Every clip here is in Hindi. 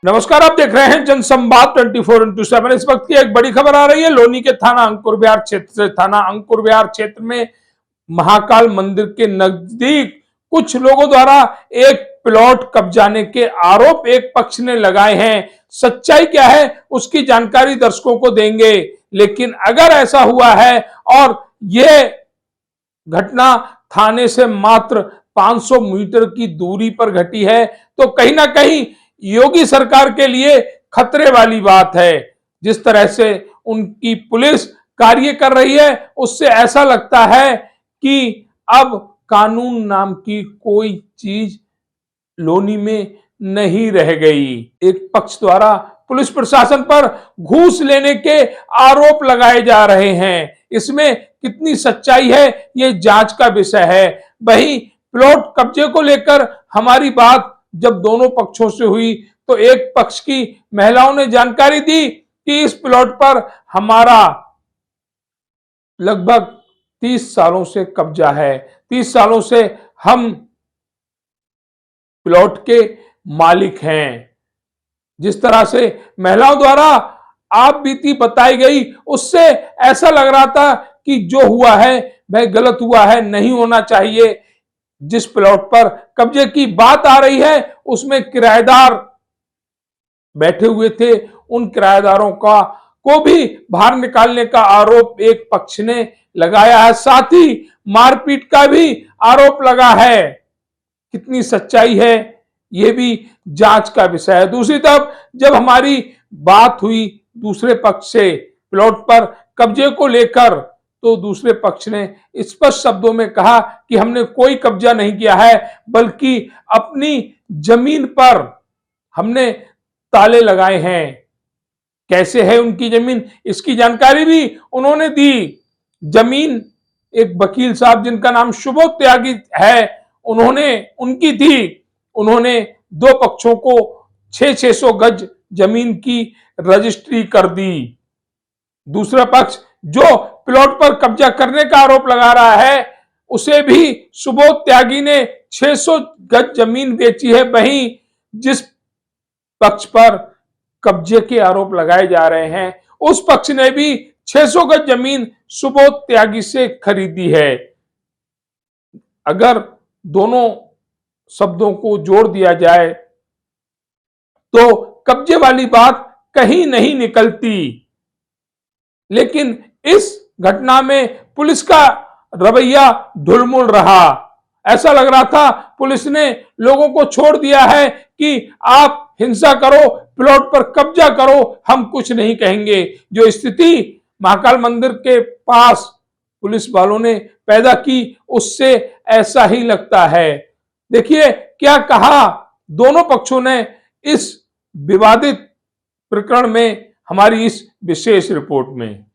नमस्कार, आप देख रहे हैं जनसंवाद 24x7। इस वक्त की एक बड़ी खबर आ रही है लोनी के थाना अंकुर विहार क्षेत्र से। थाना अंकुर विहार क्षेत्र में महाकाल मंदिर के नजदीक कुछ लोगों द्वारा एक प्लॉट कब्जाने के आरोप एक पक्ष ने लगाए हैं। सच्चाई क्या है उसकी जानकारी दर्शकों को देंगे, लेकिन अगर ऐसा हुआ है और यह घटना थाने से मात्र 500 मीटर की दूरी पर घटी है तो कहीं ना कहीं योगी सरकार के लिए खतरे वाली बात है। जिस तरह से उनकी पुलिस कार्य कर रही है उससे ऐसा लगता है कि अब कानून नाम की कोई चीज लोनी में नहीं रह गई। एक पक्ष द्वारा पुलिस प्रशासन पर घूस लेने के आरोप लगाए जा रहे हैं। इसमें कितनी सच्चाई है ये जांच का विषय है। वहीं प्लॉट कब्जे को लेकर हमारी बात जब दोनों पक्षों से हुई तो एक पक्ष की महिलाओं ने जानकारी दी कि इस प्लॉट पर हमारा लगभग 30 सालों से कब्जा है, 30 सालों से हम प्लॉट के मालिक हैं। जिस तरह से महिलाओं द्वारा आप बीती बताई गई उससे ऐसा लग रहा था कि जो हुआ है वह गलत हुआ है, नहीं होना चाहिए। जिस प्लॉट पर कब्जे की बात आ रही है उसमें किराएदार बैठे हुए थे, उन किराएदारों का को भी बाहर निकालने का आरोप एक पक्ष ने लगाया है। साथ ही मारपीट का भी आरोप लगा है। कितनी सच्चाई है यह भी जांच का विषय है। दूसरी तरफ जब हमारी बात हुई दूसरे पक्ष से प्लॉट पर कब्जे को लेकर तो दूसरे पक्ष ने स्पष्ट शब्दों में कहा कि हमने कोई कब्जा नहीं किया है, बल्कि अपनी जमीन पर हमने ताले लगाए हैं। कैसे है उनकी जमीन इसकी जानकारी भी उन्होंने दी। जमीन एक वकील साहब जिनका नाम सुबोध त्यागी है उन्होंने उनकी थी। उन्होंने दो पक्षों को 600 गज जमीन की रजिस्ट्री कर दी। दूसरा पक्ष जो प्लॉट पर कब्जा करने का आरोप लगा रहा है उसे भी सुबोध त्यागी ने 600 गज जमीन बेची है। वहीं जिस पक्ष पर कब्जे के आरोप लगाए जा रहे हैं उस पक्ष ने भी 600 गज जमीन सुबोध त्यागी से खरीदी है। अगर दोनों शब्दों को जोड़ दिया जाए तो कब्जे वाली बात कहीं नहीं निकलती। लेकिन इस घटना में पुलिस का रवैया ढुलमुल रहा। ऐसा लग रहा था पुलिस ने लोगों को छोड़ दिया है कि आप हिंसा करो, प्लॉट पर कब्जा करो, हम कुछ नहीं कहेंगे। जो स्थिति महाकाल मंदिर के पास पुलिस वालों ने पैदा की उससे ऐसा ही लगता है। देखिए क्या कहा दोनों पक्षों ने इस विवादित प्रकरण में हमारी इस विशेष रिपोर्ट में।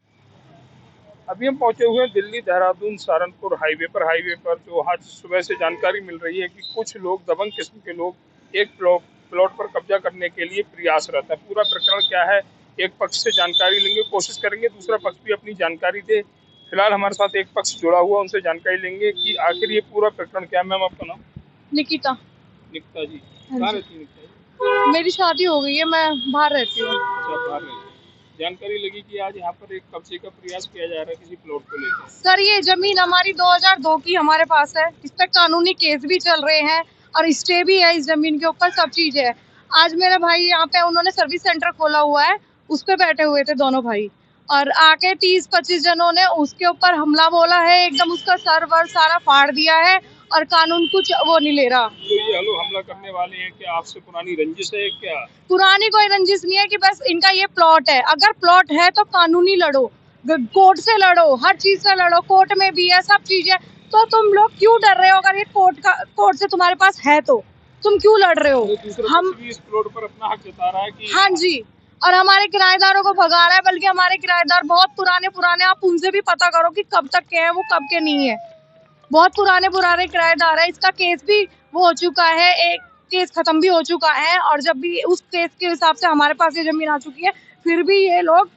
अभी हम पहुंचे हुए हैं दिल्ली देहरादून सहारनपुर हाईवे पर जो आज सुबह से जानकारी मिल रही है कि कुछ लोग दबंग किस्म के लोग एक प्लॉट पर कब्जा करने के लिए प्रयासरत है। पूरा प्रकरण क्या है एक पक्ष से जानकारी लेंगे, कोशिश करेंगे दूसरा पक्ष भी अपनी जानकारी दे। फिलहाल हमारे साथ एक पक्ष जुड़ा हुआ, उनसे जानकारी लेंगे कि आखिर ये पूरा प्रकरण क्या है। मैम आपका नाम? निकिता। निकिता जी, कहाँ रहती है निकिता जी? मेरी शादी हो गई है, मैं बाहर रहती हूँ। अच्छा, बाहर रहती है। जानकारी लगी कि आज यहाँ पर एक कब्जे का प्रयास किया जा रहा है किसी प्लॉट को लेकर। सर ये जमीन हमारी 2002 की हमारे पास है, इस पर कानूनी केस भी चल रहे हैं और स्टे भी है इस जमीन के ऊपर, सब चीज है। आज मेरे भाई यहाँ पे उन्होंने सर्विस सेंटर खोला हुआ है, उस पे बैठे हुए थे दोनों भाई और आके 30-25 जनों ने उसके ऊपर हमला बोला है, एकदम उसका सर वर सारा फाड़ दिया है और कानून कुछ वो नहीं ले रहा। तो ये हमला करने वाले हैं क्या आपसे पुरानी रंजिश है क्या? पुरानी कोई रंजिश नहीं है कि बस इनका ये प्लॉट है। अगर प्लॉट है तो कानूनी लड़ो, कोर्ट से लड़ो, हर चीज से लड़ो, कोर्ट में भी है, सब चीज है। तो तुम लोग क्यों डर रहे हो? अगर ये कोर्ट से तुम्हारे पास है तो तुम क्यों लड़ रहे हो? तो हम भी इस प्लॉट पर अपना हक जता रहा है कि हाँ जी, और हमारे किराएदारों को भगा रहा है, बल्कि हमारे किराएदार बहुत पुराने, आप उनसे भी पता करो कि कब तक के हैं वो, कब के नहीं है। बहुत पुराने किराएदार है। इसका केस भी वो हो चुका है, एक केस खत्म भी हो चुका है और जब भी उस केस के हिसाब से हमारे पास ये जमीन आ चुकी है, फिर भी ये लोग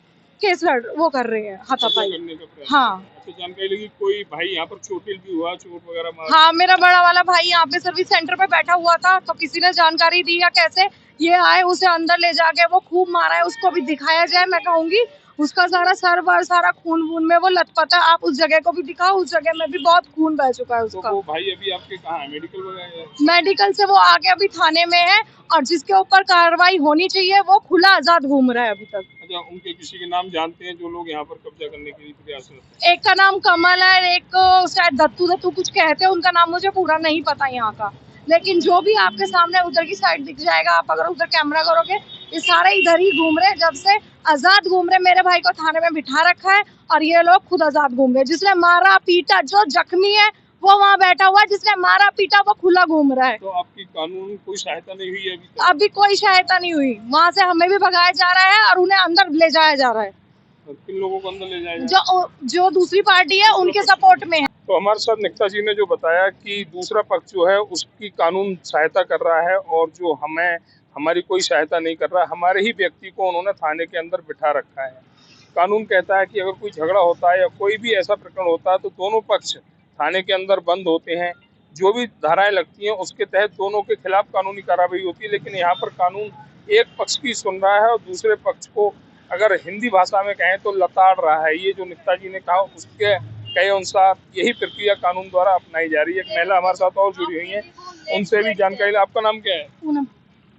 केस वो कर रहे हैं, हाथापाई। करने का प्रयास। हाँ अच्छा, जानकारी लगी कोई भाई यहाँ पर चोटिल भी हुआ, चोट वगैरह मार? हाँ, मेरा बड़ा वाला भाई यहाँ पे सर्विस सेंटर पे बैठा हुआ था, तो किसी ने जानकारी दी या कैसे ये आए, उसे अंदर ले जाके वो खूब मारा है। उसको भी दिखाया जाए, मैं कहूंगी। उसका सारा सर वर सारा खून वून में वो लथपथ है। आप उस जगह को भी दिखाओ, उस जगह में भी बहुत खून बह चुका है तो उसका। वो भाई अभी आपके कहाँ है, मेडिकल वगैरह? मेडिकल से वो आके अभी थाने में है, और जिसके ऊपर कार्रवाई होनी चाहिए वो खुला आजाद घूम रहा है अभी तक। अच्छा, उनके किसी के नाम जानते हैं जो लोग यहाँ पर कब्जा करने के लिए प्रयासरत हैं? एक का नाम कमल है, एक को शायद दत्तू कुछ कहते हैं, उनका नाम मुझे पूरा नहीं पता यहाँ का। लेकिन जो भी आपके सामने उधर की साइड दिख जाएगा, आप अगर उधर कैमरा करोगे, ये सारे इधर ही घूम रहे, जब से आजाद घूम रहे। मेरे भाई को थाने में बिठा रखा है और ये लोग खुद आजाद घूम रहे। जिसने मारा पीटा, जो जख्मी है वो वहाँ बैठा हुआ है, जिसने मारा पीटा वो खुला घूम रहा है। तो आपकी कानून कोई सहायता नहीं हुई अभी तक? अभी कोई सहायता नहीं हुई। वहाँ से हमें भी भगाया जा रहा है और उन्हें अंदर ले जाया जा रहा है। किन लोगों को अंदर ले जाएगा? जो दूसरी पार्टी है उनके सपोर्ट में है। तो हमारे साथ निकिता जी ने जो बताया कि दूसरा पक्ष जो है उसकी कानून सहायता कर रहा है और जो हमारी कोई सहायता नहीं कर रहा। हमारे ही व्यक्ति को उन्होंने थाने के अंदर बिठा रखा है। कानून कहता है कि अगर कोई झगड़ा होता है या कोई भी ऐसा प्रकरण होता है तो दोनों पक्ष थाने के अंदर बंद होते हैं। जो भी धाराएं लगती हैं उसके तहत दोनों के खिलाफ कानूनी कार्रवाई होती है। लेकिन यहाँ पर कानून एक पक्ष की सुन रहा है और दूसरे पक्ष को, अगर हिंदी भाषा में कहें तो, लताड़ रहा है। ये जो निकिता जी ने कहा उसके कहे अनुसार यही प्रक्रिया कानून द्वारा अपनाई जा रही है। एक महिला हमारे साथ और जुड़ी हुई है, उनसे भी जानकारी। आपका नाम क्या है? पूनम।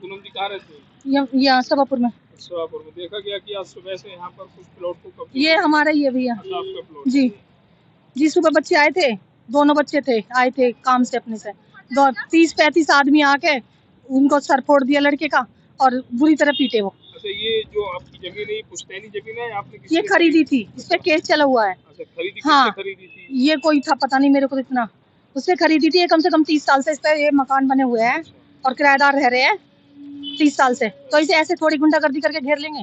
पूनम जी कहाँ रहते हैं? यहाँ सभापुर में। सभापुर में। देखा गया कि आज सुबह से यहाँ पर कुछ प्लॉट को कब्जे ये हमारा ही है भैया। अच्छा, आपका प्लॉट जी जी। सुबह बच्चे आए थे, दोनों बच्चे थे, आए थे काम से अपने से। 30-35 आदमी आके उनको सर फोड़ दिया लड़के का और बुरी तरह पीटे वो। अच्छा, ये जो आपकी जमीन है, पुश्तैनी जमीन है, आपने किसी ये खरीदी थी, इस पे केस चला हुआ है। अच्छा, खरीदी? हाँ, किससे खरीदी थी? ये कोई था पता नहीं मेरे को इतना। उससे खरीदी थी। ये कम से कम 30 साल से इस पे ये मकान बने हुए हैं और किराएदार रह रहे हैं 30 साल से। तो इसे ऐसे थोड़ी गुंडागर्दी करके घेर लेंगे।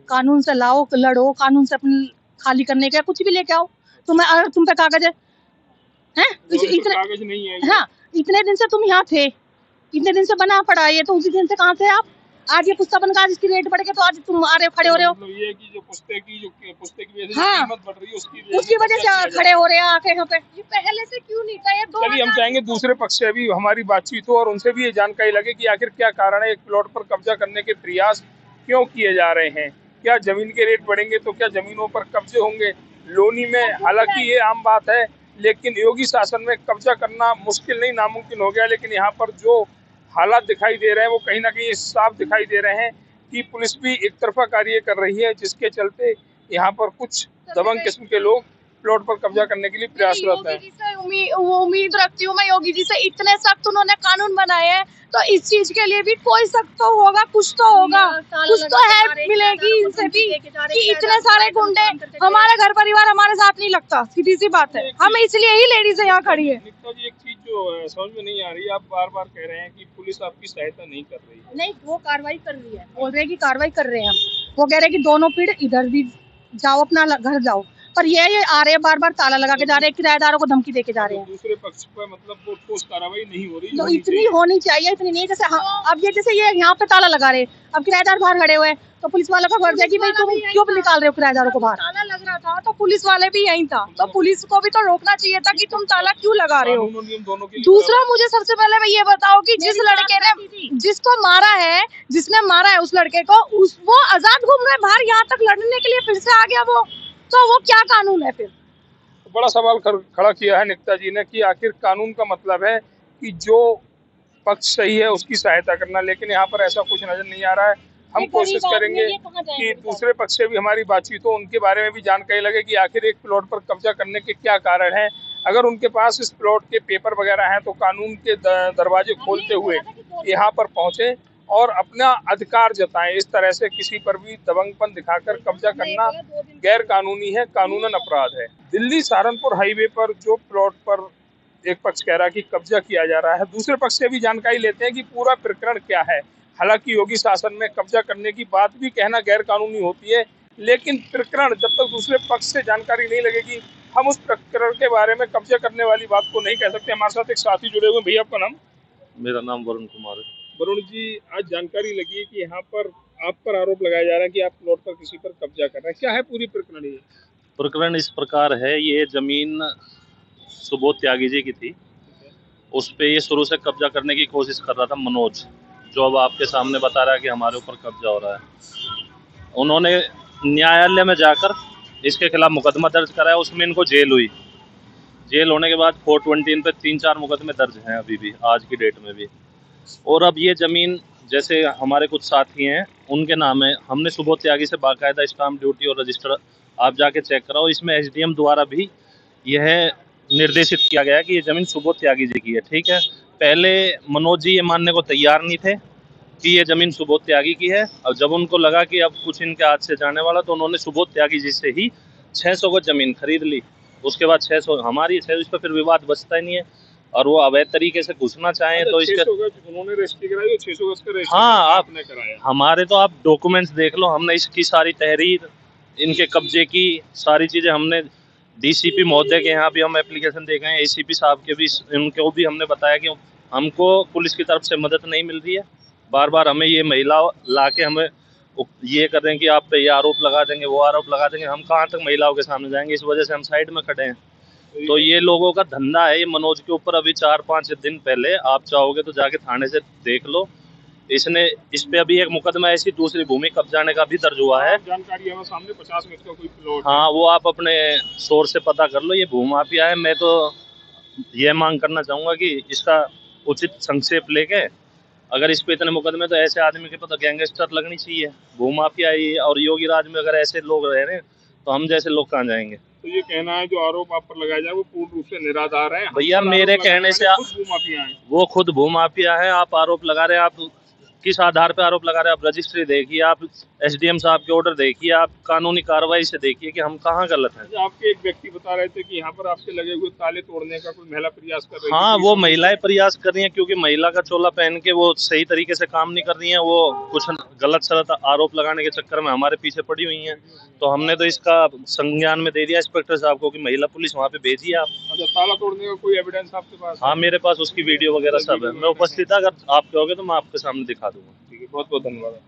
कानून से लाओ, लड़ो, कानून से अपने खाली करने का कुछ भी लेके आओ। तुम्हें अगर तुम पे कागज है इतने कागज नहीं है। हाँ, इतने दिन से तुम यहाँ थे, इतने दिन से बना पड़ा है ये, तो उसी दिन से कहाँ थे आप? आज ये पुस्ता बनकर आज इसकी रेट बढ़ गई तो आज तुम आ रहे हो, खड़े हो रहे हो। मतलब ये कि जो पुस्ते की वजह से हाँ, कीमत बढ़ रही है उसकी वजह से खड़े हो रहे हैं आके यहाँ पे। ये पहले से क्यों नहीं था? ये चलिए, हम चाहेंगे दूसरे पक्ष से भी हमारी बातचीत हो और उनसे भी ये जानकारी लगे कि आखिर क्या कारण है, एक प्लॉट पर कब्जा करने के प्रयास क्यों किए जा रहे हैं। क्या जमीन के रेट बढ़ेंगे तो क्या जमीनों पर कब्जे होंगे? लोनी में हालांकि ये आम बात है, लेकिन योगी शासन में कब्जा करना मुश्किल नहीं, नामुमकिन हो गया। लेकिन यहाँ पर जो हालात दिखाई दे रहे हैं वो कहीं ना कहीं साफ दिखाई दे रहे हैं कि पुलिस भी एक तरफा कार्य कर रही है, जिसके चलते यहाँ पर कुछ दबंग किस्म के लोग प्लॉट पर कब्जा करने के लिए प्रयासरत है। उम्मीद रखती हूँ मैं योगी जी से। इतने सख्त उन्होंने कानून बनाए हैं तो इस चीज के लिए भी कोई सख्त तो होगा, कुछ तो होगा, कुछ तो हेल्प मिलेगी इनसे भी। कि इतने सारे गुंडे, हमारा घर परिवार हमारे साथ नहीं लगता, सीधी सी बात है। हम इसलिए ही लेडीज यहाँ खड़ी है। निकिता जी, एक चीज जो समझ में नहीं आ रही, आप बार बार कह रहे हैं कि पुलिस आपकी सहायता नहीं कर रही है। नहीं, वो कार्रवाई कर रही है, बोल रहे हैं कि कार्रवाई कर रहे हैं हम। वो कह रहे हैं कि दोनों पीढ़ इधर भी जाओ, अपना घर जाओ, पर ये आ रहे हैं बार बार ताला लगा के जा रहे हैं, किराएदारों को धमकी देके जा रहे हैं। दूसरे पक्ष पर मतलब वो ठोस कार्रवाई नहीं हो रही। तो इतनी होनी चाहिए, इतनी नहीं। जैसे अब जैसे ये यहाँ पे ताला लगा रहे, अब किराएदार बाहर खड़े हुए, तो पुलिस वालों का फर्ज है कि भाई तुम क्यों निकाल रहे हो किराएदारों को बाहर? ताला लग रहा था तो पुलिस वाले भी यहीं था, तो पुलिस को भी तो रोकना चाहिए था कि तुम ताला क्यों लगा रहे हो। दूसरा, मुझे सबसे पहले मैं ये बताओ कि जिस लड़के ने जिसको मारा है, जिसने मारा है उस लड़के को, वो आजाद घूम रहा है बाहर, यहाँ तक लड़ने के लिए फिर से आ गया वो, तो वो क्या कानून है फिर? बड़ा सवाल खड़ा किया है निकिता जी ने कि आखिर कानून का मतलब है कि जो पक्ष सही है उसकी सहायता करना, लेकिन यहाँ पर ऐसा कुछ नजर नहीं आ रहा है। हम कोशिश करेंगे कि दूसरे पक्ष से भी हमारी बातचीत हो, उनके बारे में भी जानकारी लगे कि आखिर एक प्लॉट पर कब्जा करने के क्या कारण हैं। अगर उनके पास इस प्लॉट के पेपर वगैरह हैं तो कानून के दरवाजे खोलते हुए यहाँ पर पहुंचे और अपना अधिकार जताएं। इस तरह से किसी पर भी दबंगपन दिखाकर कब्जा करना गैर कानूनी है, कानूनन अपराध है। दिल्ली सहारनपुर हाईवे पर जो प्लॉट पर एक पक्ष कह रहा है कि कब्जा किया जा रहा है, दूसरे पक्ष से भी जानकारी लेते हैं कि पूरा प्रकरण क्या है। हालांकि योगी शासन में कब्जा करने की बात भी कहना गैर कानूनी होती है, लेकिन प्रकरण जब तक दूसरे पक्ष से जानकारी नहीं लगेगी, हम उस प्रकरण के बारे में कब्जा करने वाली बात को नहीं कह सकते। हमारे साथ एक साथी जुड़े हुए। भैया, आपका नाम? मेरा नाम वरुण कुमार है। वरुण जी, आज जानकारी लगी है कि यहाँ पर आप पर आरोप लगाया जा रहा है कि आप प्लॉट पर किसी पर कब्जा कर रहे हैं, क्या है पूरी प्रकरण ये? प्रकरण इस प्रकार है, ये जमीन सुबोध त्यागी जी की थी। उस पे ये शुरू से कब्जा करने की कोशिश कर रहा था मनोज, जो अब आपके सामने बता रहा है कि हमारे ऊपर कब्जा हो रहा है। उन्होंने न्यायालय में जाकर इसके खिलाफ मुकदमा दर्ज कराया, उसमें इनको जेल हुई। जेल होने के बाद 420 पे 3-4 मुकदमे दर्ज हैं अभी भी, आज की डेट में भी। और अब ये ज़मीन जैसे हमारे कुछ साथी हैं उनके नाम है, हमने सुबोध त्यागी से बाकायदा स्टाम्प ड्यूटी और रजिस्टर आप जाके चेक कराओ। इसमें एसडीएम द्वारा भी यह निर्देशित किया गया है कि ये ज़मीन सुबोध त्यागी जी की है। ठीक है, पहले मनोज जी ये मानने को तैयार नहीं थे कि ये ज़मीन सुबोध त्यागी की है। और जब उनको लगा कि अब कुछ इनके हाथ से जाने वाला, तो उन्होंने सुबोध त्यागी जी से ही 600 गज ज़मीन खरीद ली। उसके बाद 600 हमारी, 600 इस पर फिर विवाद बचता ही नहीं है। और वो अवैध तरीके से घुसना चाहें तो इसका 600 गज उन्होंने रजिस्ट्री कराई और 600 गज का रजिस्ट्री हाँ, आपने कराया। हमारे तो आप डॉक्यूमेंट्स देख लो, हमने इसकी सारी तहरीर, इनके कब्जे की सारी चीज़ें हमने डीसीपी महोदय के यहाँ भी हम एप्लीकेशन दे गए हैं, एसीपी साहब के भी, इनको भी हमने बताया कि हमको पुलिस की तरफ से मदद नहीं मिल रही है। बार बार हमें ये महिला ला के हमें ये कर रहे हैं कि आप पे ये आरोप लगा देंगे, वो आरोप लगा देंगे। हम कहाँ तक महिलाओं के सामने जाएंगे, इस वजह से हम साइड में खड़े हैं। तो ये लोगों का धंधा है ये मनोज के ऊपर। अभी 4-5 दिन पहले आप चाहोगे तो जाके थाने से देख लो, इसने इस पे अभी एक मुकदमा ऐसी दूसरी भूमि कब्जाने का भी दर्ज हुआ है। जानकारी है सामने 50 गज का कोई प्लॉट। हाँ, वो आप अपने सोर्स से पता कर लो, ये भूमाफिया है। मैं तो ये मांग करना चाहूँगा कि इसका उचित संक्षेप लेके, अगर इस पे इतने मुकदमे, तो ऐसे आदमी के पता गैंगस्टर लगनी चाहिए। भूमाफिया ही, और योगी राज में अगर ऐसे लोग रह रहे हैं तो हम जैसे लोग कहाँ जाएंगे। तो ये कहना है जो आरोप आप पर लगाया जाए वो पूर्ण रूप से निराधार है। भैया मेरे कहने से भूमाफिया है, वो खुद भूमाफिया है। आप आरोप लगा रहे हैं, आप किस आधार पे आरोप लगा रहे हैं? आप रजिस्ट्री देखिए, आप एसडीएम साहब के ऑर्डर देखिए, आप कानूनी कार्रवाई से देखिए कि हम कहाँ गलत हैं। आपके एक व्यक्ति बता रहे थे कि यहाँ पर आपके लगे हुए ताले तोड़ने का कोई महिला प्रयास कर रही है। हाँ, वो महिलाएं प्रयास कर रही हैं, क्योंकि महिला का चोला पहन के वो सही तरीके से काम नहीं कर रही हैं। वो कुछ गलत सलत आरोप लगाने के चक्कर में हमारे पीछे पड़ी हुई हैं। तो हमने तो इसका संज्ञान में दे दिया इंस्पेक्टर साहब को कि महिला पुलिस वहाँ पे भेजिए आप। अच्छा, ताला तोड़ने का कोई एविडेंस आपके पास? हाँ, मेरे पास उसकी वीडियो वगैरह सब है। मैं उपस्थित था, अगर आप कहोगे तो मैं आपके सामने दिखा दूंगा। ठीक है, बहुत बहुत धन्यवाद।